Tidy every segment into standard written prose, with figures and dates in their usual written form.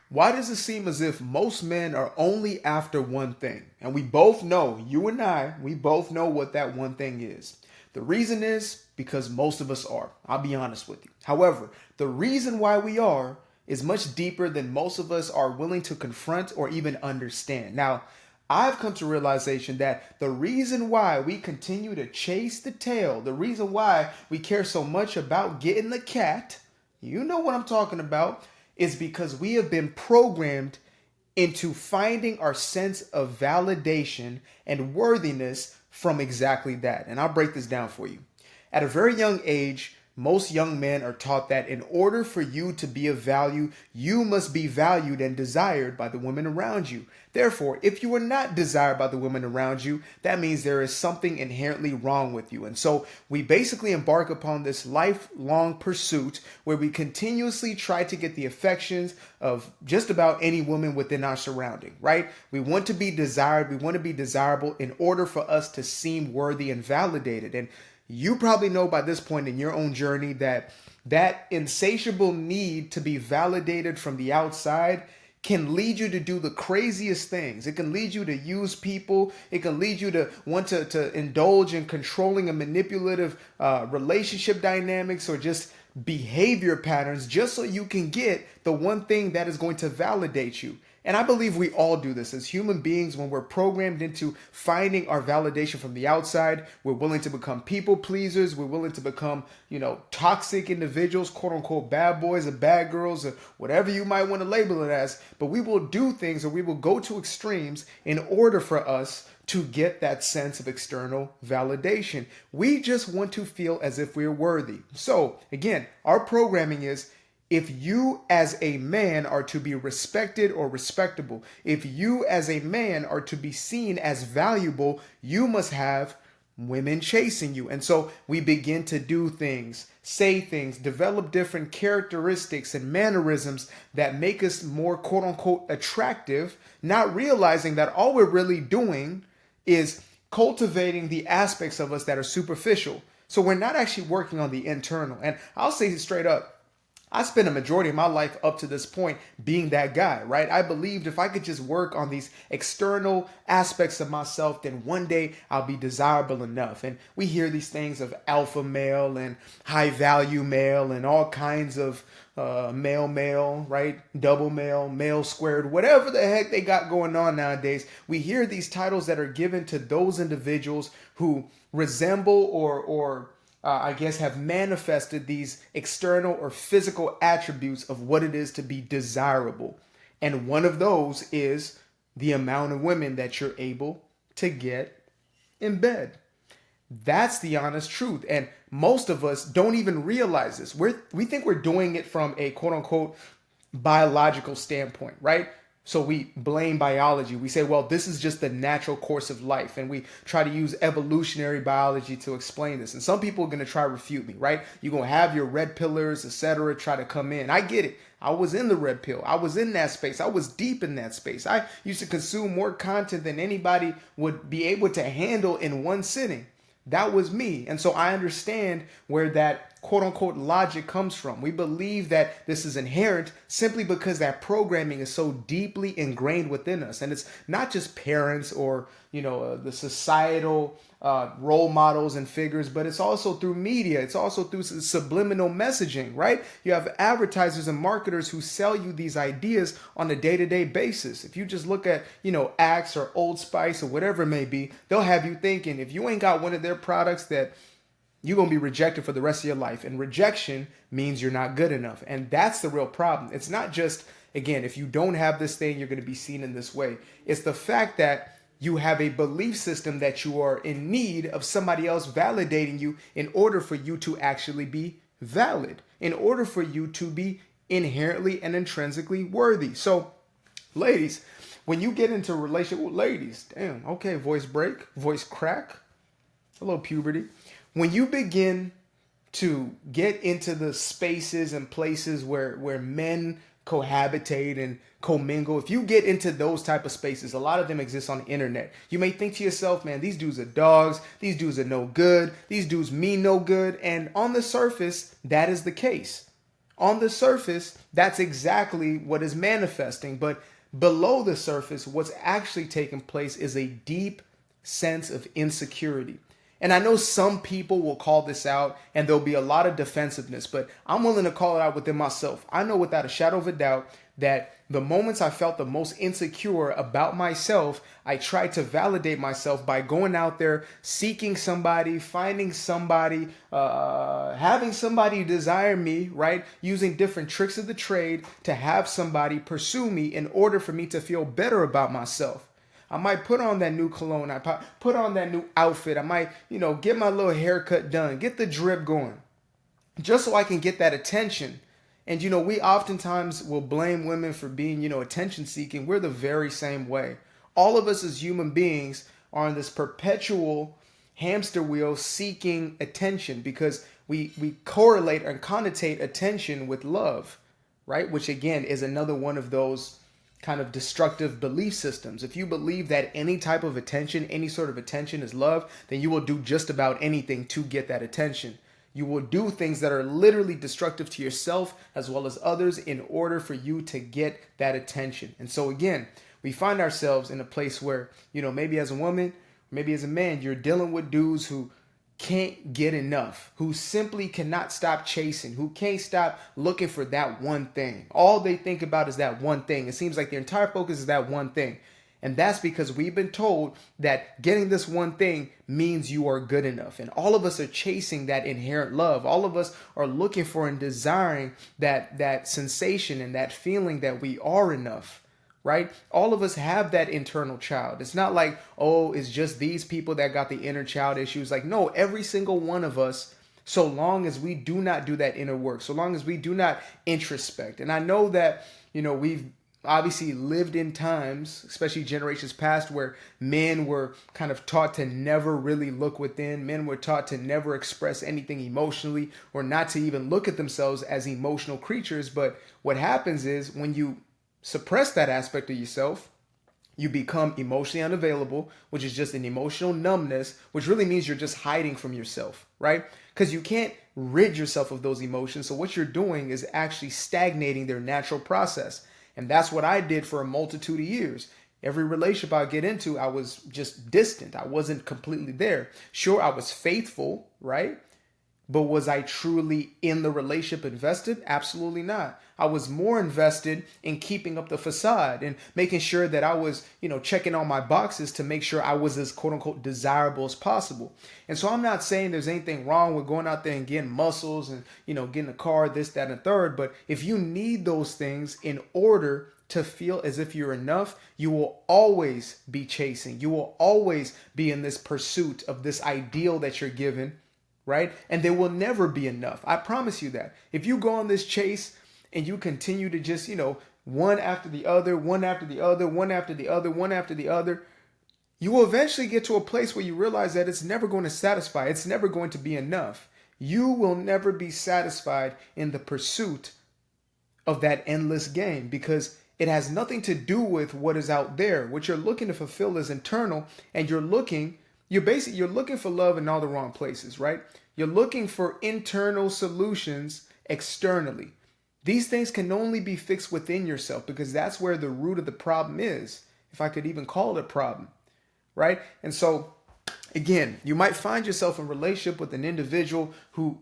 Why does it seem as if most men are only after one thing? And we both know, you and I, we both know what that one thing is. The reason is because most of us are. I'll be honest with you. However, the reason why we are is much deeper than most of us are willing to confront or even understand. Now, I've come to realization that the reason why we continue to chase the tail, the reason why we care so much about getting the cat, you know what I'm talking about, is because we have been programmed into finding our sense of validation and worthiness from exactly that. And I'll break this down for you. At a very young age, most young men are taught that in order for you to be of value, you must be valued and desired by the women around you. Therefore, if you are not desired by the women around you, that means there is something inherently wrong with you. And so we basically embark upon this lifelong pursuit where we continuously try to get the affections of just about any woman within our surrounding, right? We want to be desired, we want to be desirable in order for us to seem worthy and validated. And you probably know by this point in your own journey that that insatiable need to be validated from the outside can lead you to do the craziest things. It can lead you to use people. It can lead you to want to indulge in controlling and manipulative relationship dynamics or just behavior patterns just so you can get the one thing that is going to validate you. And I believe we all do this as human beings when we're programmed into finding our validation from the outside. We're willing to become people pleasers. We're willing to become, toxic individuals, quote unquote, bad boys or bad girls or whatever you might want to label it as. But we will do things or we will go to extremes in order for us to get that sense of external validation. We just want to feel as if we're worthy. So again, our programming is if you as a man are to be respected or respectable, if you as a man are to be seen as valuable, you must have women chasing you. And so we begin to do things, say things, develop different characteristics and mannerisms that make us more quote unquote attractive, not realizing that all we're really doing is cultivating the aspects of us that are superficial. So we're not actually working on the internal. And I'll say it straight up. I spent a majority of my life up to this point being that guy, right? I believed if I could just work on these external aspects of myself, then one day I'll be desirable enough. And we hear these things of alpha male and high value male and all kinds of male, right? Double male squared, whatever the heck they got going on nowadays. We hear these titles that are given to those individuals who resemble or I guess, have manifested these external or physical attributes of what it is to be desirable. And one of those is the amount of women that you're able to get in bed. That's the honest truth. And most of us don't even realize this. We think we're doing it from a quote unquote biological standpoint, right? So we blame biology. We say, well, this is just the natural course of life. And we try to use evolutionary biology to explain this. And some people are going to try to refute me, right? You're going to have your red pillars, etc., try to come in. I get it. I was in the red pill. I was in that space. I was deep in that space. I used to consume more content than anybody would be able to handle in one sitting. That was me. And so I understand where that quote unquote logic comes from. We believe that this is inherent simply because that programming is so deeply ingrained within us. And it's not just parents or, the societal role models and figures, but it's also through media. It's also through subliminal messaging, right? You have advertisers and marketers who sell you these ideas on a day-to-day basis. If you just look at, Axe or Old Spice or whatever it may be, they'll have you thinking if you ain't got one of their products that you're going to be rejected for the rest of your life. And rejection means you're not good enough. And that's the real problem. It's not just, again, if you don't have this thing, you're going to be seen in this way. It's the fact that you have a belief system that you are in need of somebody else validating you in order for you to actually be valid, in order for you to be inherently and intrinsically worthy. So, ladies, when you get into a relationship with ladies, damn, okay, voice break, voice crack, a little puberty. When you begin to get into the spaces and places where men cohabitate and commingle, if you get into those type of spaces, a lot of them exist on the internet. You may think to yourself, man, these dudes are dogs. These dudes are no good. These dudes mean no good. And on the surface, that is the case. On the surface, that's exactly what is manifesting. But below the surface, what's actually taking place is a deep sense of insecurity. And I know some people will call this out and there'll be a lot of defensiveness, but I'm willing to call it out within myself. I know without a shadow of a doubt that the moments I felt the most insecure about myself, I tried to validate myself by going out there, seeking somebody, finding somebody, having somebody desire me, right? Using different tricks of the trade to have somebody pursue me in order for me to feel better about myself. I might put on that new cologne. I put on that new outfit. I might, get my little haircut done, get the drip going, just so I can get that attention. And, we oftentimes will blame women for being, attention seeking. We're the very same way. All of us as human beings are on this perpetual hamster wheel seeking attention because we correlate and connotate attention with love, right? Which again is another one of those kind of destructive belief systems. If you believe that any type of attention, any sort of attention is love, then you will do just about anything to get that attention. You will do things that are literally destructive to yourself as well as others in order for you to get that attention. And so again, we find ourselves in a place where, maybe as a woman, maybe as a man, you're dealing with dudes who can't get enough, who simply cannot stop chasing, who can't stop looking for that one thing. All they think about is that one thing. It seems like their entire focus is that one thing. And that's because we've been told that getting this one thing means you are good enough. And all of us are chasing that inherent love. All of us are looking for and desiring that sensation and that feeling that we are enough. Right? All of us have that internal child. It's not like, oh, it's just these people that got the inner child issues. Like, no, every single one of us, so long as we do not do that inner work, so long as we do not introspect. And I know that, we've obviously lived in times, especially generations past, where men were kind of taught to never really look within. Men were taught to never express anything emotionally or not to even look at themselves as emotional creatures. But what happens is when you suppress that aspect of yourself, you become emotionally unavailable, which is just an emotional numbness, which really means you're just hiding from yourself, right? Because you can't rid yourself of those emotions. So what you're doing is actually stagnating their natural process. And that's what I did for a multitude of years. Every relationship I get into, I was just distant. I wasn't completely there. Sure, I was faithful, right? But was I truly in the relationship invested? Absolutely not. I was more invested in keeping up the facade and making sure that I was, checking all my boxes to make sure I was as quote unquote desirable as possible. And so I'm not saying there's anything wrong with going out there and getting muscles and, getting a car, this, that, and a third. But if you need those things in order to feel as if you're enough, you will always be chasing. You will always be in this pursuit of this ideal that you're given. Right? And there will never be enough. I promise you that. If you go on this chase and you continue to just, one after the other, one after the other, one after the other, one after the other, you will eventually get to a place where you realize that it's never going to satisfy. It's never going to be enough. You will never be satisfied in the pursuit of that endless game because it has nothing to do with what is out there. What you're looking to fulfill is internal, and you're looking for love in all the wrong places, right? You're looking for internal solutions externally. These things can only be fixed within yourself because that's where the root of the problem is, if I could even call it a problem, right? And so, again, you might find yourself in a relationship with an individual who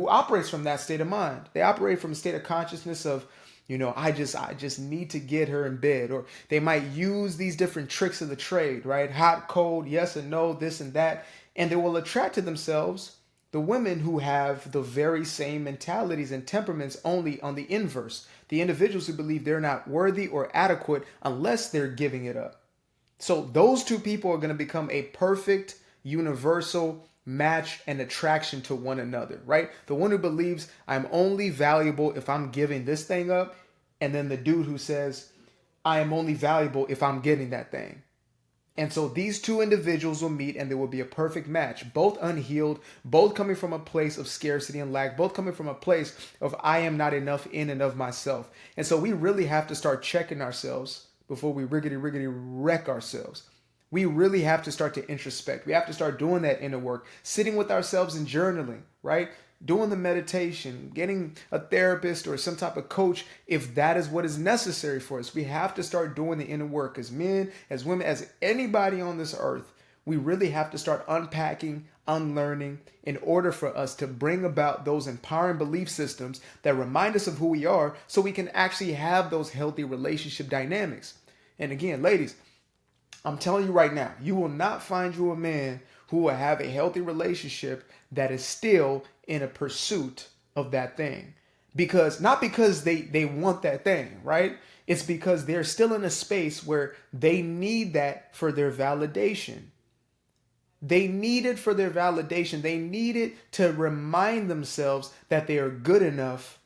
operates from that state of mind. They operate from a state of consciousness of, I just need to get her in bed. Or they might use these different tricks of the trade, right? Hot, cold, yes and no, this and that. And they will attract to themselves the women who have the very same mentalities and temperaments, only on the inverse. The individuals who believe they're not worthy or adequate unless they're giving it up. So those two people are going to become a perfect, universal match and attraction to one another, right? The one who believes I'm only valuable if I'm giving this thing up, and then the dude who says I am only valuable if I'm getting that thing. And so these two individuals will meet and there will be a perfect match, both unhealed, both coming from a place of scarcity and lack, both coming from a place of I am not enough in and of myself. And so we really have to start checking ourselves before we riggedy wreck ourselves. We really have to start to introspect. We have to start doing that inner work, sitting with ourselves and journaling, right? Doing the meditation, getting a therapist or some type of coach, if that is what is necessary for us. We have to start doing the inner work as men, as women, as anybody on this earth. We really have to start unpacking, unlearning in order for us to bring about those empowering belief systems that remind us of who we are so we can actually have those healthy relationship dynamics. And again, ladies, I'm telling you right now, you will not find you a man who will have a healthy relationship that is still in a pursuit of that thing. Not because they want that thing, right? It's because they're still in a space where they need that for their validation. They need it for their validation. They need it to remind themselves that they are good enough,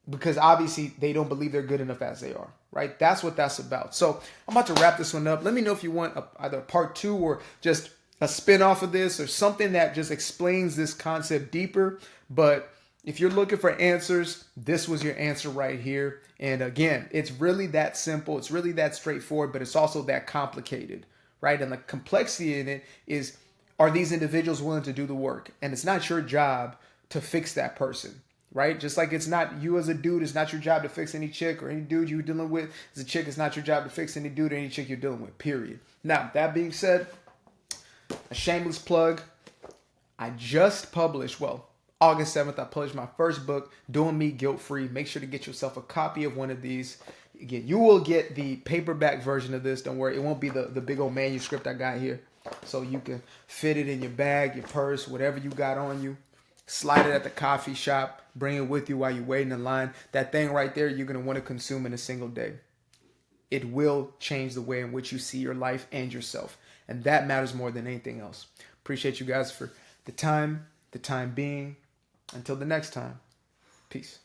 because obviously they don't believe they're good enough as they are, right? That's what that's about. So I'm about to wrap this one up. Let me know if you want either a part 2 or just a spin-off of this or something that just explains this concept deeper. But if you're looking for answers, this was your answer right here. And again, it's really that simple. It's really that straightforward, but it's also that complicated, right? And the complexity in it is, are these individuals willing to do the work? And it's not your job to fix that person, right? Just like it's not you as a dude, it's not your job to fix any chick or any dude you're dealing with. As a chick, it's not your job to fix any dude or any chick you're dealing with, period. Now, that being said, a shameless plug. I just published, August 7th, I published my first book, Doing Me Guilt-Free. Make sure to get yourself a copy of one of these. Again, you will get the paperback version of this. Don't worry, it won't be the big old manuscript I got here. So you can fit it in your bag, your purse, whatever you got on you. Slide it at the coffee shop. Bring it with you while you're waiting in line. That thing right there, you're going to want to consume in a single day. It will change the way in which you see your life and yourself. And that matters more than anything else. Appreciate you guys for the time being. Until the next time, peace.